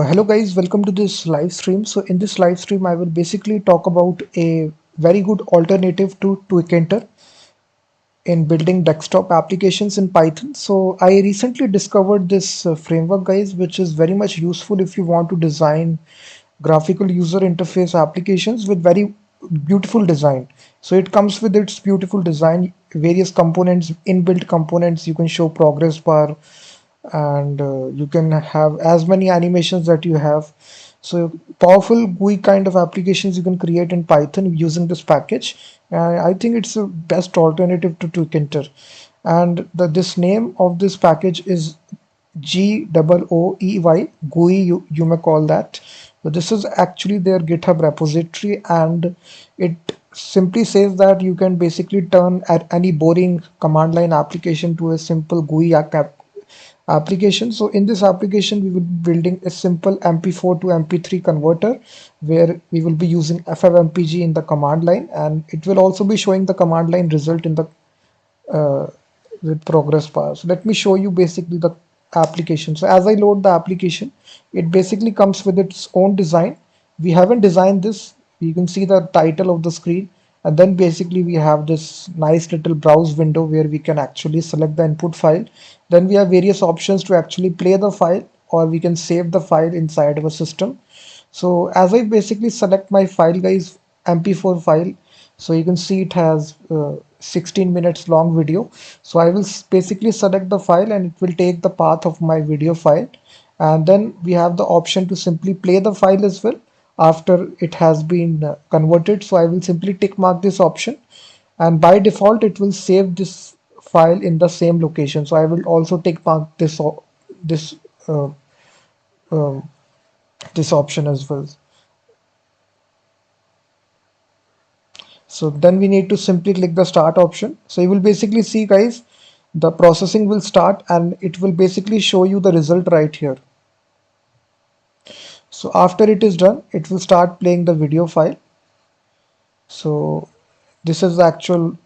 Hello guys, welcome to this live stream. So in this live stream, I will basically talk about a very good alternative to Tkinter in building desktop applications in Python. So I recently discovered this framework, guys, which is very much useful if you want to design graphical user interface applications with very beautiful design. So it comes with its beautiful design, various components, inbuilt components. You can show progress bar, and you can have as many animations that you have. So powerful GUI kind of applications you can create in Python using this package. I think it's the best alternative to Tkinter. And this name of this package is GOOEY, GUI, you may call that. So this is actually their GitHub repository, and it simply says that you can basically turn at any boring command line application to a simple GUI application. So in this application, we will be building a simple MP4 to MP3 converter where we will be using FFMPEG in the command line, and it will also be showing the command line result in the uh, with progress bar. So let me show you basically the application. So as I load the application, it basically comes with its own design. We haven't designed this. You can see the title of the screen, and then basically we have this nice little browse window where we can actually select the input file. Then we have various options to actually play the file, or we can save the file inside our system. So as I basically select my file, guys, MP4 file, so you can see it has 16 minutes long video. So I will basically select the file, and it will take the path of my video file. And then we have the option to simply play the file as well after it has been converted. So I will simply tick mark this option, and by default it will save this file in the same location. So I will also tick mark this uh, um, this option as well. So then we need to simply click the start option. So you will basically see, guys, the processing will start, and it will basically show you the result right here. So after it is done, it will start playing the video file. So this is the actual,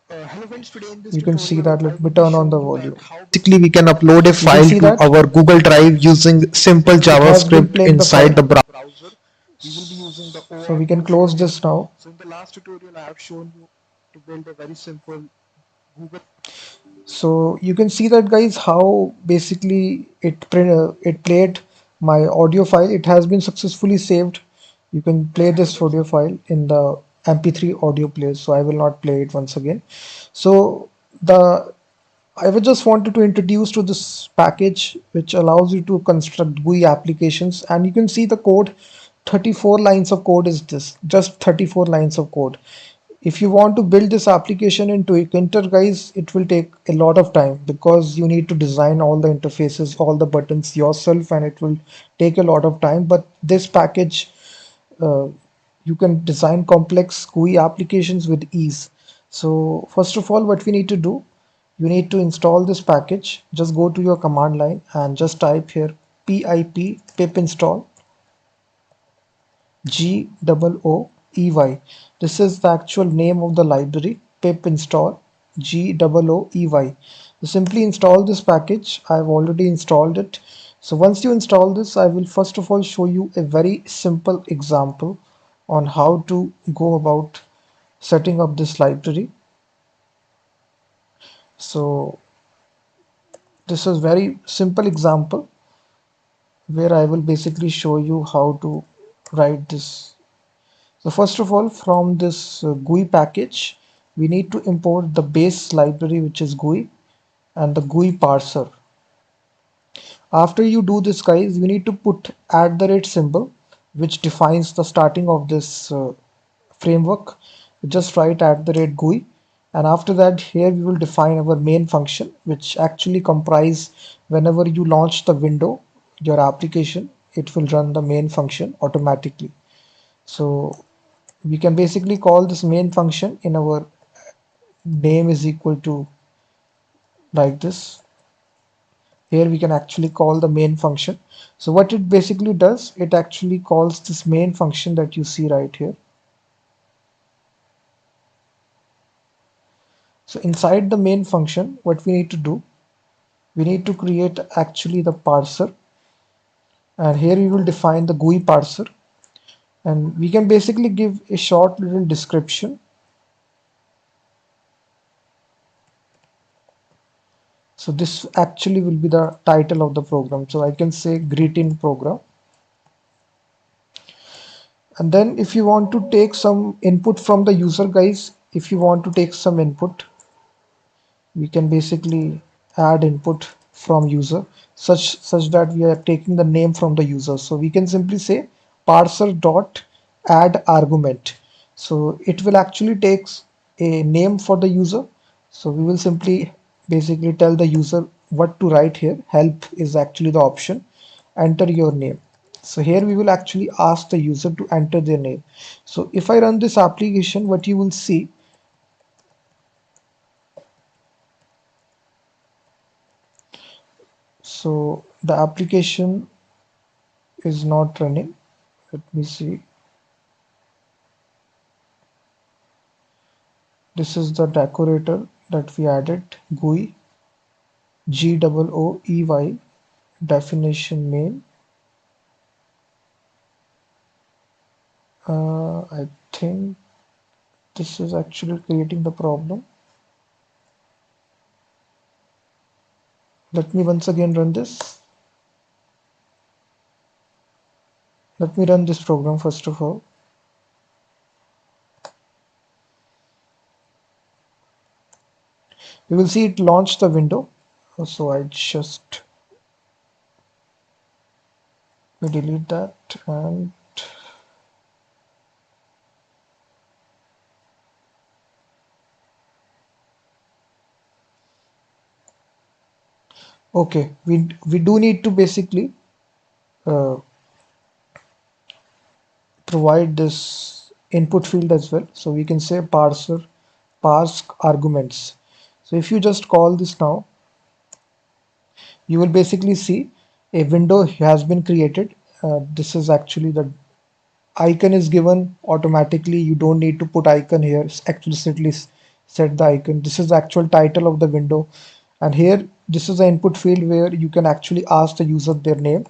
Hello friends, today in this you can see tutorial that. I Let me will be turn on the showing you that volume. how basically we can upload a You can file see to that our Google Drive using simple it has been JavaScript playing the inside file. the browser. We will be using the So we OAuth can function close here. this now. So in the last tutorial I have shown you to build a very simple Google. So you can see that, guys, how basically it played my audio file. It has been successfully saved. You can play Hello this friends. audio file in the MP3 audio player. So I will not play it once again. So the I would just wanted to introduce to this package which allows you to construct GUI applications, and you can see the code. 34 lines of code is this, just 34 lines of code. If you want to build this application into Tkinter, guys, it will take a lot of time because you need to design all the interfaces, all the buttons yourself, and it will take a lot of time. But this package, uh, you can design complex GUI applications with ease. So first of all, what we need to do, you need to install this package. Just go to your command line and just type here pip install GOOEY. This is the actual name of the library, pip install GOOEY. So simply install this package. I've already installed it. So once you install this, I will first of all show you a very simple example on how to go about setting up this library. So this is very simple example where I will basically show you how to write this. So first of all, from this GUI package, we need to import the base library, which is GUI, and the GUI parser. After you do this, guys, you need to put @ symbol, which defines the starting of this framework. Just write @GUI, and after that, here we will define our main function, which actually comprise whenever you launch the window, your application, it will run the main function automatically. So we can basically call this main function in our name is equal to like this. Here we can actually call the main function. So what it basically does, it actually calls this main function that you see right here. So inside the main function, what we need to do, we need to create actually the parser. And here we will define the GUI parser, and we can basically give a short little description. So this actually will be the title of the program. So I can say greeting program. And then if you want to take some input from the user, guys, if you want to take some input, we can basically add input from user such that we are taking the name from the user. So we can simply say parser dot add argument. So it will actually takes a name for the user. So we will simply basically tell the user what to write here. Help is actually the option. Enter your name. So here we will actually ask the user to enter their name. So if I run this application, what you will see, so the application is not running. Let me see. This is the decorator that we added. GUI, GOOEY, definition main. I think this is actually creating the problem. Let me once again run this. Let me run this program first of all. You will see it launched the window. So I just delete that, and okay, we do need to basically uh, provide this input field as well. So we can say parser parse arguments. So if you just call this now, you will basically see a window has been created. This is actually the icon is given automatically. You don't need to put icon here. Explicitly set the icon. This is the actual title of the window, and here this is the input field where you can actually ask the user their name.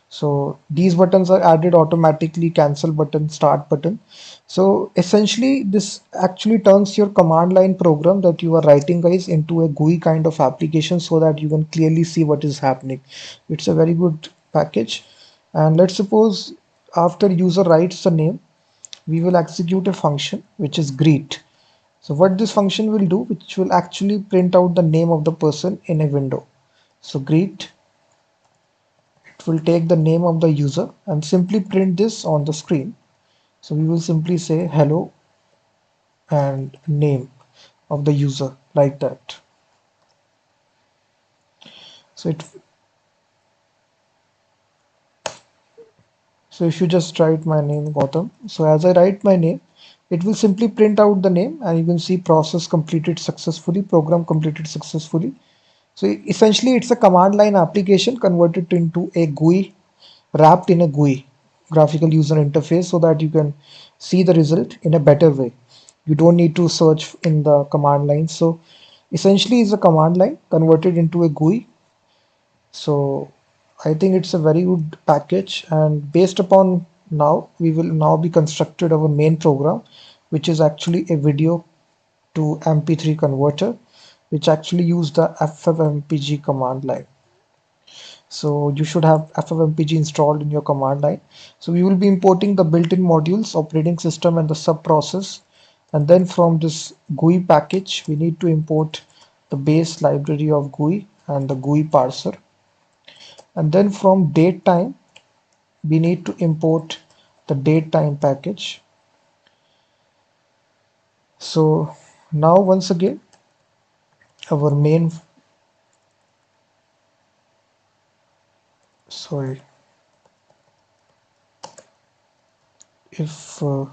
So these buttons are added automatically, cancel button, start button. So essentially this actually turns your command line program that you are writing, guys, into a GUI kind of application so that you can clearly see what is happening. It's a very good package. And let's suppose after user writes the name, we will execute a function which is greet. So what this function will do, which will actually print out the name of the person in a window. So greet, it will take the name of the user and simply print this on the screen. So we will simply say hello and name of the user like that. So it so if you just write my name Gautam, so as I write my name, it will simply print out the name, and you can see process completed successfully, program completed successfully. So essentially it's a command line application converted into a GUI, wrapped in a GUI, graphical user interface, so that you can see the result in a better way. You don't need to search in the command line. So essentially it's a command line converted into a GUI. So I think it's a very good package, and based upon now we will now be constructed our main program, which is actually a video to MP3 converter, which actually use the FFMPEG command line. So you should have FFmpeg installed in your command line. So we will be importing the built-in modules, operating system, and the sub process. And then from this GUI package, we need to import the base library of GUI and the GUI parser. And then from datetime, we need to import the datetime package. So now once again, our main, sorry, if so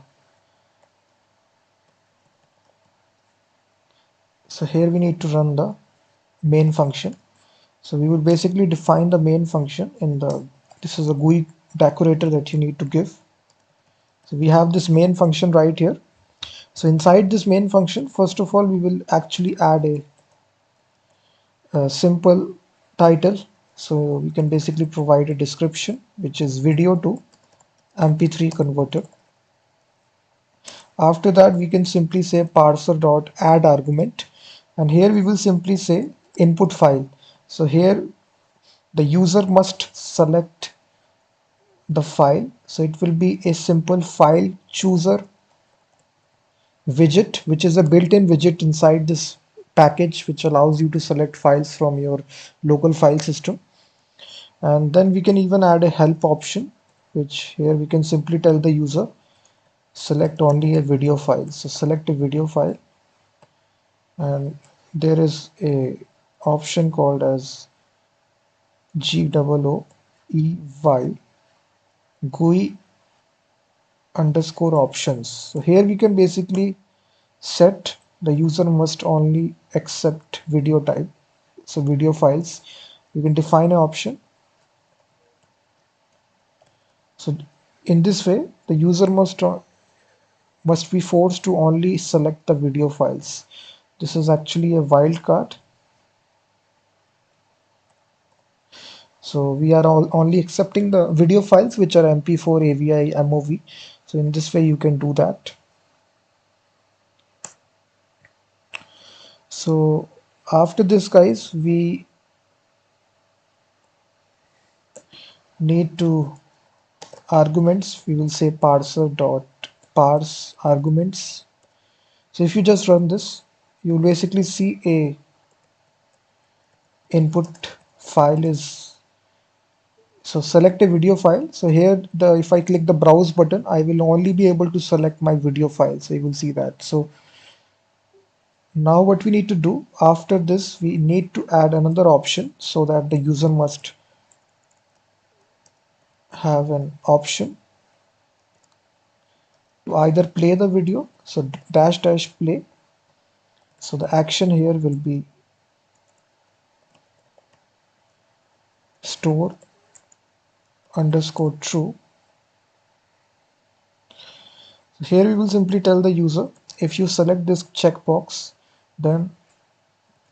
here we need to run the main function. So we will basically define the main function in the, this is a GUI decorator that you need to give. So we have this main function right here. So inside this main function, first of all, we will actually add a simple title. So we can basically provide a description, which is video to MP3 converter. After that, we can simply say parser dot add argument, and here we will simply say input file. So here the user must select the file. So it will be a simple file chooser widget, which is a built-in widget inside this package, which allows you to select files from your local file system. And then we can even add a help option, which here we can simply tell the user select only a video file. So select a video file, and there is a option called as GOOEY GUI underscore options. So here we can basically set the user must only accept video type, so video files. You can define an option. So in this way, the user must be forced to only select the video files. This is actually a wildcard. So we are all only accepting the video files which are MP4, AVI, MOV. So in this way you can do that. So after this, guys, we need to arguments. We will say parser dot parse arguments. So if you just run this, you will basically see a input file is, so select a video file. So here the if I click the browse button, I will only be able to select my video file. So you will see that. So now what we need to do after this, we need to add another option so that the user must have an option to either play the video. So dash dash play. So the action here will be store underscore true. So here we will simply tell the user, if you select this checkbox, then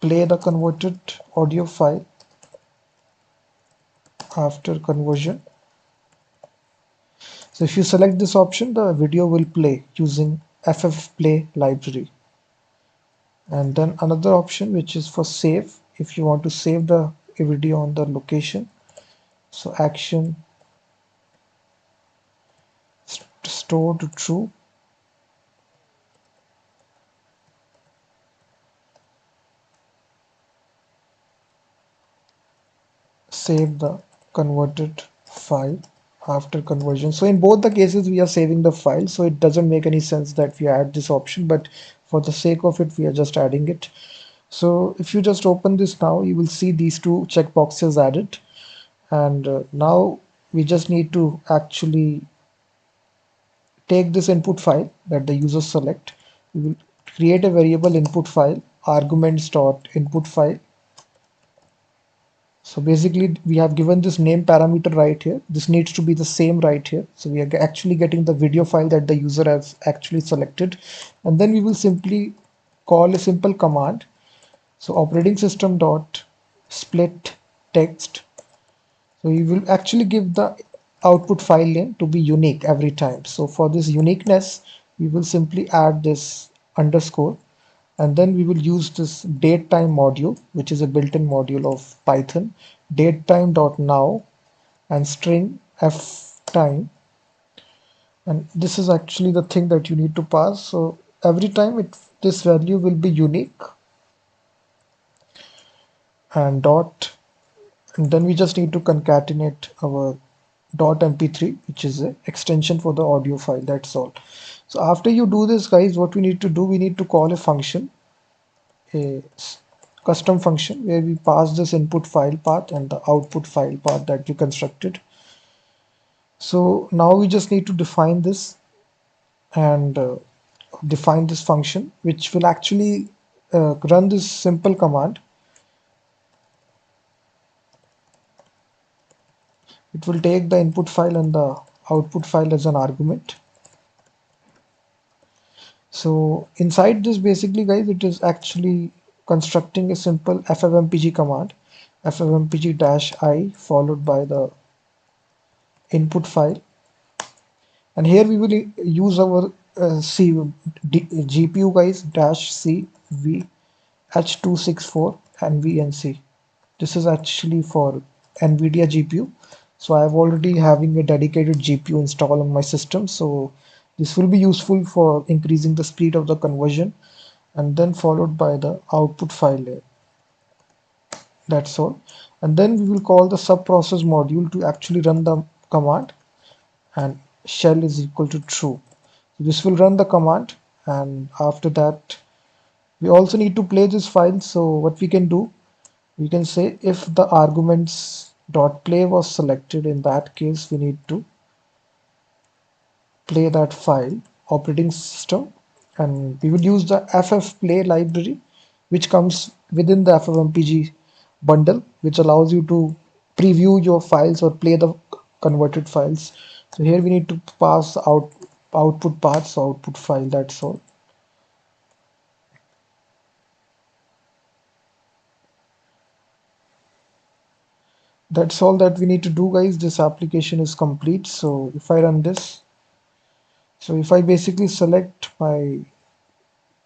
play the converted audio file after conversion. So if you select this option, the video will play using FFPlay library. And then another option which is for save, if you want to save the video on the location. So action store to true. Save the converted file after conversion. So in both the cases we are saving the file, so it doesn't make any sense that we add this option, but for the sake of it we are just adding it. So if you just open this now, you will see these two checkboxes added, and now we just need to actually take this input file that the user select. We will create a variable input file, arguments dot input file. So basically we have given this name parameter right here. This needs to be the same right here. So we are actually getting the video file that the user has actually selected. And then we will simply call a simple command. So operating system dot split text. So you will actually give the output file name to be unique every time. So for this uniqueness, we will simply add this underscore, and then we will use this datetime module, which is a built-in module of Python, datetime.now and string ftime. And this is actually the thing that you need to pass. So every time this value will be unique, and dot, and then we just need to concatenate our .mp3, which is an extension for the audio file. That's all. So after you do this, guys, what we need to do, we need to call a function, a custom function, where we pass this input file path and the output file path that we constructed. So now we just need to define this and define this function, which will actually run this simple command. It will take the input file and the output file as an argument. So inside this, basically, guys, it is actually constructing a simple FFMPEG command, ffmpeg-i followed by the input file, and here we will use our GPU guys dash C V H264 and VNC. This is actually for NVIDIA GPU. So I have already having a dedicated GPU installed on my system. So this will be useful for increasing the speed of the conversion, and then followed by the output file layer. That's all. And then we will call the subprocess module to actually run the command, and shell is equal to true. So this will run the command, and after that we also need to play this file. So what we can do, we can say if the arguments dot play was selected, in that case we need to play that file operating system, and we will use the ffplay library which comes within the ffmpeg bundle, which allows you to preview your files or play the converted files. So here we need to pass out output path, so output file, that's all. That's all that we need to do, guys. This application is complete. So if I run this, so if I basically select my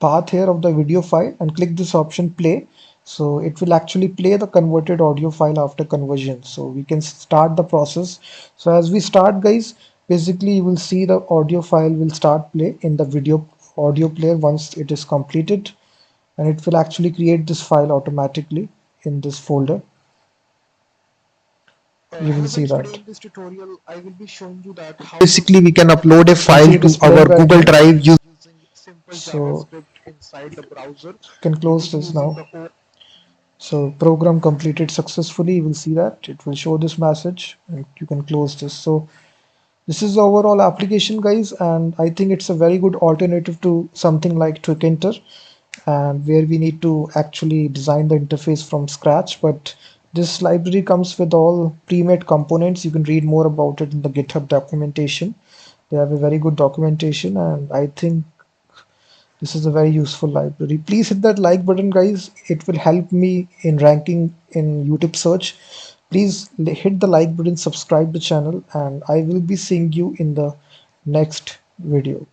path here of the video file and click this option play, so it will actually play the converted audio file after conversion. So we can start the process. So as we start, guys, basically you will see the audio file will start play in the video audio player once it is completed, and it will actually create this file automatically in this folder. You will Hello see guys, today that. in this tutorial I will be showing you that how to Basically we can upload a upload a file file to to our our Google Google Drive. Drive using simple So JavaScript inside the browser. you can It close is this using now. the So program completed successfully. You will see that it will show this message, and you can close this. So this is the overall application, guys, and I think it's a very good alternative to something like Tkinter, and where we need to actually design the interface from scratch. But this library comes with all pre-made components. You can read more about it in the GitHub documentation. They have a very good documentation, and I think this is a very useful library. Please hit that like button, guys. It will help me in ranking in YouTube search. Please hit the like button, subscribe the channel, and I will be seeing you in the next video.